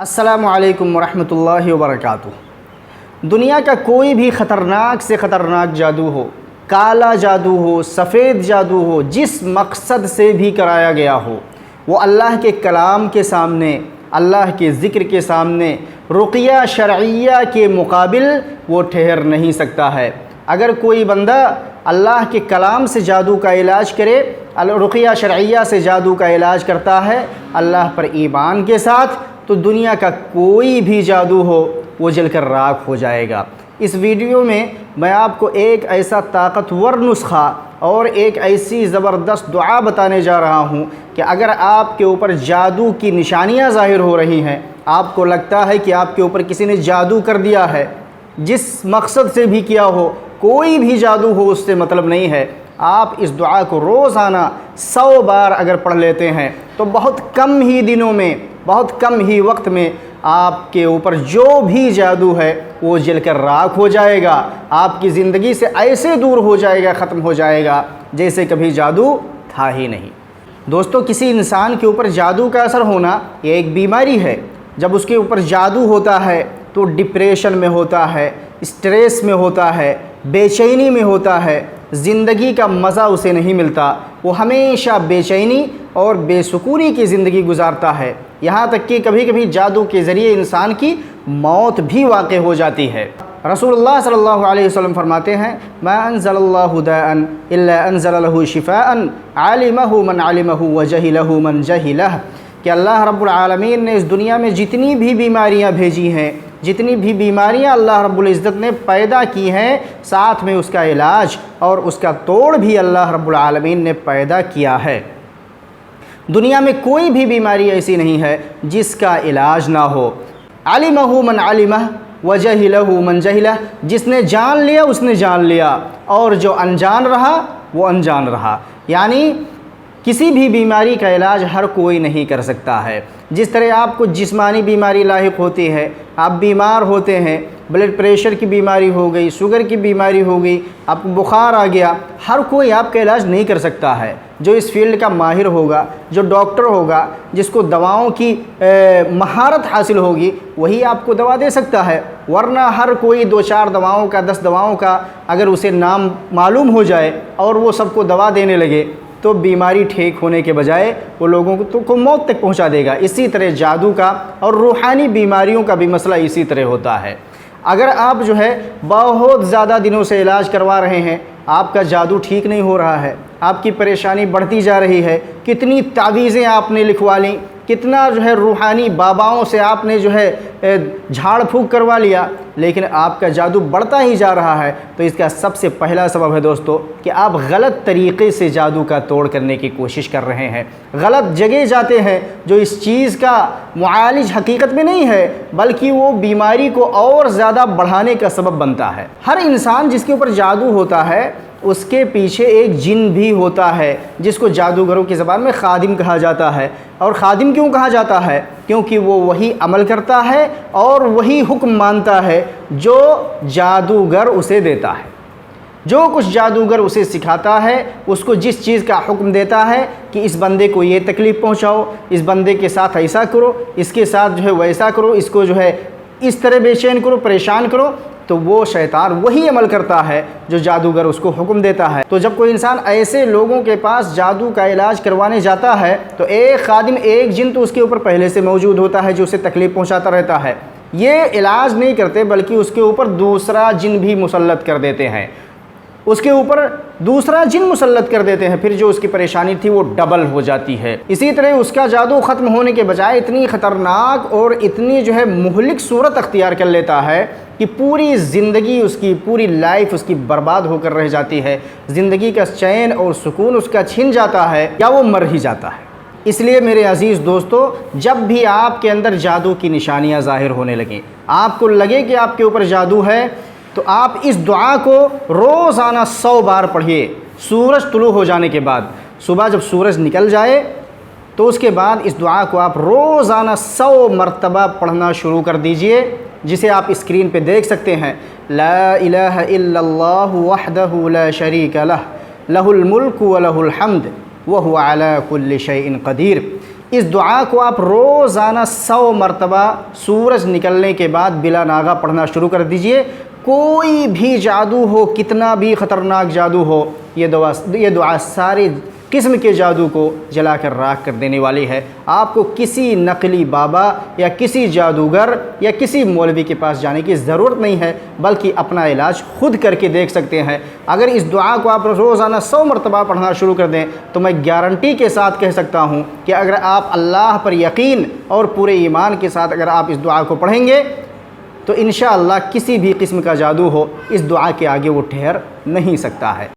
السلام علیکم ورحمۃ اللہ وبرکاتہ۔ دنیا کا کوئی بھی خطرناک سے خطرناک جادو ہو، کالا جادو ہو، سفید جادو ہو، جس مقصد سے بھی کرایا گیا ہو، وہ اللہ کے کلام کے سامنے، اللہ کے ذکر کے سامنے، رقیہ شرعیہ کے مقابل وہ ٹھہر نہیں سکتا ہے۔ اگر کوئی بندہ اللہ کے کلام سے جادو کا علاج کرے، رقیہ شرعیہ سے جادو کا علاج کرتا ہے اللہ پر ایمان کے ساتھ، تو دنیا کا کوئی بھی جادو ہو وہ جل کر راکھ ہو جائے گا۔ اس ویڈیو میں آپ کو ایک ایسا طاقتور نسخہ اور ایک ایسی زبردست دعا بتانے جا رہا ہوں کہ اگر آپ کے اوپر جادو کی نشانیاں ظاہر ہو رہی ہیں، آپ کو لگتا ہے کہ آپ کے اوپر کسی نے جادو کر دیا ہے، جس مقصد سے بھی کیا ہو، کوئی بھی جادو ہو اس سے مطلب نہیں ہے، آپ اس دعا کو روزانہ 100 بار اگر پڑھ لیتے ہیں تو بہت کم ہی دنوں میں، بہت کم ہی وقت میں آپ کے اوپر جو بھی جادو ہے وہ جل کر راکھ ہو جائے گا، آپ کی زندگی سے ایسے دور ہو جائے گا، ختم ہو جائے گا جیسے کبھی جادو تھا ہی نہیں۔ دوستو، کسی انسان کے اوپر جادو کا اثر ہونا یہ ایک بیماری ہے۔ جب اس کے اوپر جادو ہوتا ہے تو ڈپریشن میں ہوتا ہے، اسٹریس میں ہوتا ہے، بے چینی میں ہوتا ہے، زندگی کا مزہ اسے نہیں ملتا، وہ ہمیشہ بے چینی اور بے سکونی کی زندگی گزارتا ہے، یہاں تک کہ کبھی کبھی جادو کے ذریعے انسان کی موت بھی واقع ہو جاتی ہے۔ رسول اللہ صلی اللہ علیہ وسلم فرماتے ہیں، ما انزل اللہ داء الا انزل له شفاء علمہ من علمہ وجہلہ من جہلہ، کہ اللہ رب العالمین نے اس دنیا میں جتنی بھی بیماریاں بھیجی ہیں، جتنی بھی بیماریاں اللہ رب العزت نے پیدا کی ہیں، ساتھ میں اس کا علاج اور اس کا توڑ بھی اللہ رب العالمین نے پیدا کیا ہے۔ دنیا میں کوئی بھی بیماری ایسی نہیں ہے جس کا علاج نہ ہو۔ علمہ من علمہ وجہلہ من جہلہ، جس نے جان لیا اس نے جان لیا، اور جو انجان رہا وہ انجان رہا، یعنی کسی بھی بیماری کا علاج ہر کوئی نہیں کر سکتا ہے۔ جس طرح آپ کو جسمانی بیماری لاحق ہوتی ہے، آپ بیمار ہوتے ہیں، بلڈ پریشر کی بیماری ہو گئی، شوگر کی بیماری ہو گئی، آپ کو بخار آ گیا، ہر کوئی آپ کا علاج نہیں کر سکتا ہے۔ جو اس فیلڈ کا ماہر ہوگا، جو ڈاکٹر ہوگا، جس کو دواؤں کی مہارت حاصل ہوگی، وہی آپ کو دوا دے سکتا ہے، ورنہ ہر کوئی 2-4 دواؤں کا، 10 دواؤں کا اگر اسے نام معلوم ہو جائے اور وہ سب کو دوا دینے لگے تو بیماری ٹھیک ہونے کے بجائے وہ لوگوں کو موت تک پہنچا دے گا۔ اسی طرح جادو کا اور روحانی بیماریوں کا بھی مسئلہ اسی طرح ہوتا ہے۔ اگر آپ بہت زیادہ دنوں سے علاج کروا رہے ہیں، آپ کا جادو ٹھیک نہیں ہو رہا ہے، آپ کی پریشانی بڑھتی جا رہی ہے، کتنی تعویذیں آپ نے لکھوا لیں، کتنا روحانی باباؤں سے آپ نے جھاڑ پھونک کروا لیا، لیکن آپ کا جادو بڑھتا ہی جا رہا ہے، تو اس کا سب سے پہلا سبب ہے دوستو کہ آپ غلط طریقے سے جادو کا توڑ کرنے کی کوشش کر رہے ہیں، غلط جگہ جاتے ہیں، جو اس چیز کا معالج حقیقت میں نہیں ہے بلکہ وہ بیماری کو اور زیادہ بڑھانے کا سبب بنتا ہے۔ ہر انسان جس کے اوپر جادو ہوتا ہے اس کے پیچھے ایک جن بھی ہوتا ہے، جس کو جادوگروں کی زبان میں خادم کہا جاتا ہے۔ اور خادم کیوں کہا جاتا ہے؟ کیونکہ وہ وہی عمل کرتا ہے اور وہی حکم مانتا ہے جو جادوگر اسے دیتا ہے۔ جو کچھ جادوگر اسے سکھاتا ہے، اس کو جس چیز کا حکم دیتا ہے کہ اس بندے کو یہ تکلیف پہنچاؤ، اس بندے کے ساتھ ایسا کرو، اس کے ساتھ ویسا کرو، اس کو اس طرح بے چین کرو، پریشان کرو، تو وہ شیطان وہی عمل کرتا ہے جو جادوگر اس کو حکم دیتا ہے۔ تو جب کوئی انسان ایسے لوگوں کے پاس جادو کا علاج کروانے جاتا ہے تو ایک خادم، ایک جن تو اس کے اوپر پہلے سے موجود ہوتا ہے جو اسے تکلیف پہنچاتا رہتا ہے۔ یہ علاج نہیں کرتے بلکہ اس کے اوپر دوسرا جن بھی مسلط کر دیتے ہیں، اس کے اوپر دوسرا جن مسلط کر دیتے ہیں، پھر جو اس کی پریشانی تھی وہ ڈبل ہو جاتی ہے۔ اسی طرح اس کا جادو ختم ہونے کے بجائے اتنی خطرناک اور اتنی مہلک صورت اختیار کر لیتا ہے کہ پوری زندگی اس کی، پوری لائف اس کی برباد ہو کر رہ جاتی ہے، زندگی کا چین اور سکون اس کا چھن جاتا ہے یا وہ مر ہی جاتا ہے۔ اس لیے میرے عزیز دوستو، جب بھی آپ کے اندر جادو کی نشانیاں ظاہر ہونے لگیں، آپ کو لگے کہ آپ کے اوپر جادو ہے، تو آپ اس دعا کو روزانہ 100 بار پڑھیے۔ سورج طلوع ہو جانے کے بعد، صبح جب سورج نکل جائے تو اس کے بعد اس دعا کو آپ روزانہ 100 مرتبہ پڑھنا شروع کر دیجئے، جسے آپ اسکرین پہ دیکھ سکتے ہیں۔ لا الہ الا اللہ وحدہ لا شریک لہ، لہ الملک ولہ الحمد وہو علی کل شیء قدیر۔ اس دعا کو آپ روزانہ 100 مرتبہ سورج نکلنے کے بعد بلا ناغہ پڑھنا شروع کر دیجئے۔ کوئی بھی جادو ہو، کتنا بھی خطرناک جادو ہو، یہ دعا ساری قسم کے جادو کو جلا کر راکھ کر دینے والی ہے۔ آپ کو کسی نقلی بابا یا کسی جادوگر یا کسی مولوی کے پاس جانے کی ضرورت نہیں ہے، بلکہ اپنا علاج خود کر کے دیکھ سکتے ہیں۔ اگر اس دعا کو آپ روزانہ 100 مرتبہ پڑھنا شروع کر دیں تو میں گارنٹی کے ساتھ کہہ سکتا ہوں کہ اگر آپ اللہ پر یقین اور پورے ایمان کے ساتھ اگر آپ اس دعا کو پڑھیں گے تو انشاءاللہ کسی بھی قسم کا جادو ہو، اس دعا کے آگے وہ ٹھہر نہیں سکتا ہے۔